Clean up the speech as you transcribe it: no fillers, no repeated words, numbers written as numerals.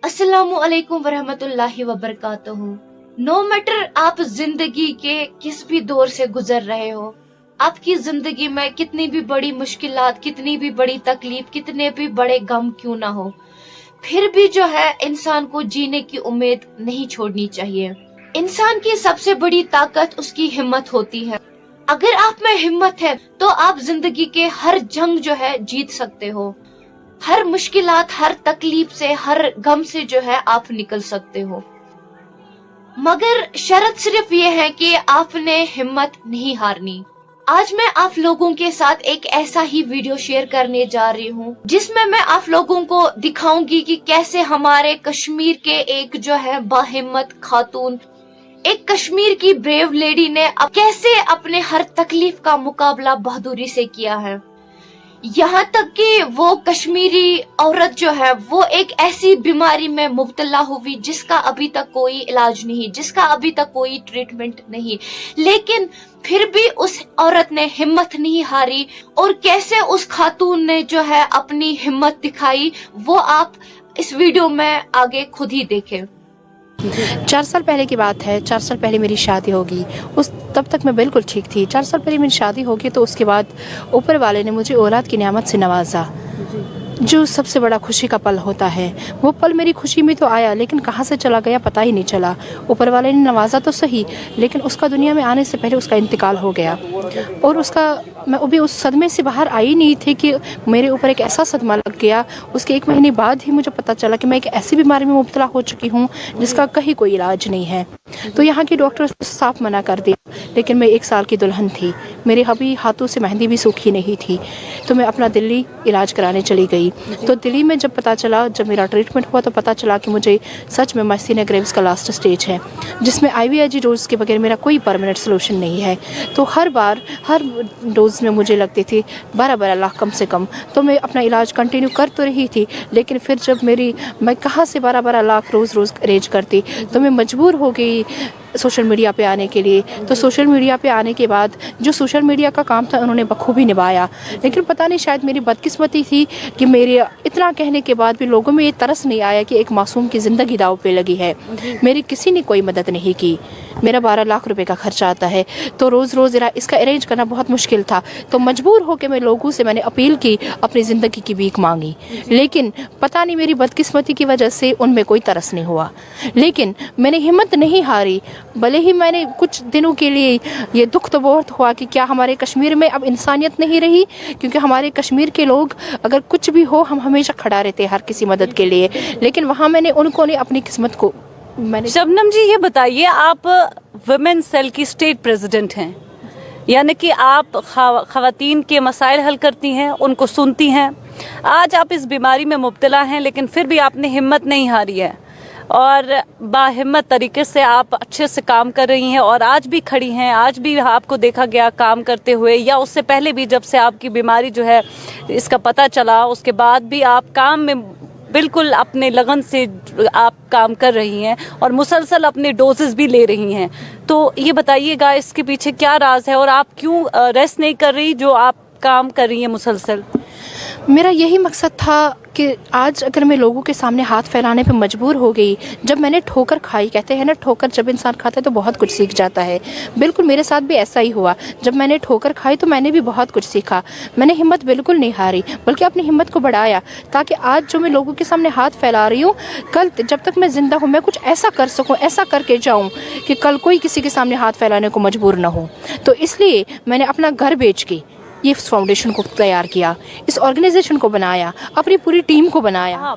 अस्सलामु अलैकुम वरहमतुल्लाहि वबरकातुहू। नो मैटर आप जिंदगी के किस भी दौर से गुजर रहे हो, आपकी जिंदगी में कितनी भी बड़ी मुश्किलात, कितनी भी बड़ी तकलीफ, कितने भी बड़े गम क्यों ना हो, फिर भी जो है इंसान को जीने की उम्मीद नहीं छोड़नी चाहिए। इंसान की सबसे बड़ी ताकत उसकी हिम्मत होती है। अगर आप में हिम्मत है तो आप जिंदगी के हर जंग जो है जीत सकते हो। हर मुश्किलात, हर तकलीफ से, हर गम से जो है आप निकल सकते हो। मगर शर्त सिर्फ ये है कि आपने हिम्मत नहीं हारनी। आज मैं आप लोगों के साथ एक ऐसा ही वीडियो शेयर करने जा रही हूँ जिसमें मैं आप लोगों को दिखाऊंगी कि कैसे हमारे कश्मीर के एक जो है बाहिम्मत खातून, एक कश्मीर की ब्रेव लेडी ने कैसे अपने हर तकलीफ का मुकाबला बहादुरी से किया है। यहाँ तक कि वो कश्मीरी औरत जो है वो एक ऐसी बीमारी में मुब्तला हुई जिसका अभी तक कोई इलाज नहीं, जिसका अभी तक कोई ट्रीटमेंट नहीं, लेकिन फिर भी उस औरत ने हिम्मत नहीं हारी। और कैसे उस खातून ने जो है अपनी हिम्मत दिखाई, वो आप इस वीडियो में आगे खुद ही देखें। 4 साल पहले की बात है। 4 साल पहले मेरी शादी होगी। तब तक मैं बिल्कुल ठीक थी। 4 साल पहले मेरी शादी होगी तो उसके बाद ऊपर वाले ने मुझे औलाद की नेमत से नवाजा, जो सबसे बड़ा खुशी का पल होता है। वो पल मेरी खुशी में तो आया, लेकिन कहाँ से चला गया पता ही नहीं चला। ऊपर वाले ने नवाजा तो सही, लेकिन उसका दुनिया में आने से पहले उसका इंतकाल हो गया। और मैं अभी उस सदमे से बाहर आई नहीं थी कि मेरे ऊपर एक ऐसा सदमा लग गया। उसके 1 महीने बाद ही मुझे पता चला कि मैं एक ऐसी बीमारी में मुब्तला हो चुकी हूँ जिसका कहीं कोई इलाज नहीं है। तो यहाँ की डॉक्टर साफ मना कर दिया, लेकिन मैं 1 साल की दुल्हन थी। मेरे अभी हाथों से मेहंदी भी सूखी नहीं थी। तो मैं अपना दिल्ली इलाज कराने चली गई। तो दिल्ली में जब पता चला, जब मेरा ट्रीटमेंट हुआ तो पता चला कि मुझे सच में माइस्थीनिया ग्रेव्स का लास्ट स्टेज है, जिसमें IVIG डोज के बगैर मेरा कोई परमानेंट सोल्यूशन नहीं है। तो हर डोज में मुझे लगते थे 12-12 लाख कम से कम। तो मैं अपना इलाज कंटिन्यू कर तो रही थी, लेकिन फिर जब मैं कहाँ से 12-12 लाख रोज़ अरेंज करती, तो मैं मजबूर हो गई सोशल मीडिया पे आने के लिए। तो सोशल मीडिया पे आने के बाद जो सोशल मीडिया का काम था उन्होंने बखूबी निभाया, लेकिन पता नहीं शायद मेरी बदकिस्मती थी कि मेरे इतना कहने के बाद भी लोगों में ये तरस नहीं आया कि एक मासूम की ज़िंदगी दाव पे लगी है। मेरी किसी ने कोई मदद नहीं की। मेरा 12 लाख रुपए का खर्चा आता है, तो रोज़ इसका अरेंज करना बहुत मुश्किल था। तो मजबूर होकर मैं लोगों से मैंने अपील की, अपनी ज़िंदगी की भीख मांगी, लेकिन पता नहीं मेरी बदकिस्मती की वजह से उनमें कोई तरस नहीं हुआ। लेकिन मैंने हिम्मत नहीं हारी। भले ही मैंने कुछ दिनों के लिए ये दुख तो बहुत हुआ कि क्या हमारे कश्मीर में अब इंसानियत नहीं रही, क्योंकि हमारे कश्मीर के लोग अगर कुछ भी हो हम हमेशा खड़ा रहते हैं हर किसी मदद के लिए। लेकिन वहाँ उनको अपनी किस्मत को शबनम जी, ये बताइए, आप वुमेन सेल की स्टेट प्रेसिडेंट हैं, यानी कि आप खवातीन के मसाइल हल करती हैं, उनको सुनती हैं। आज आप इस बीमारी में मुब्तला हैं, लेकिन फिर भी आपने हिम्मत नहीं हारी है और बाहिम्मत तरीके से आप अच्छे से काम कर रही हैं और आज भी खड़ी हैं। आज भी आपको देखा गया काम करते हुए, या उससे पहले भी जब से आपकी बीमारी जो है इसका पता चला, उसके बाद भी आप काम में बिल्कुल अपने लगन से आप काम कर रही हैं और मुसलसल अपने डोजेस भी ले रही हैं। तो ये बताइएगा इसके पीछे क्या राज है और आप क्यों रेस्ट नहीं कर रही, जो आप काम कर रही हैं मुसलसल? मेरा यही मकसद था कि आज अगर मैं लोगों के सामने हाथ फैलाने पे मजबूर हो गई, जब मैंने ठोकर खाई, कहते हैं ना ठोकर जब इंसान खाता है तो बहुत कुछ सीख जाता है। बिल्कुल मेरे साथ भी ऐसा ही हुआ। जब मैंने ठोकर खाई तो मैंने भी बहुत कुछ सीखा। मैंने हिम्मत बिल्कुल नहीं हारी, बल्कि अपनी हिम्मत को बढ़ाया, ताकि आज जो मैं लोगों के सामने हाथ फैला रही हूँ, कल जब तक मैं जिंदा हूँ मैं कुछ ऐसा कर सकूँ, ऐसा करके जाऊँ कि कल कोई किसी के सामने हाथ फैलाने को मजबूर न हो। तो इसलिए मैंने अपना घर बेच के ये फाउंडेशन को तैयार किया, इस ऑर्गेनाइजेशन को बनाया, अपनी पूरी टीम को बनाया।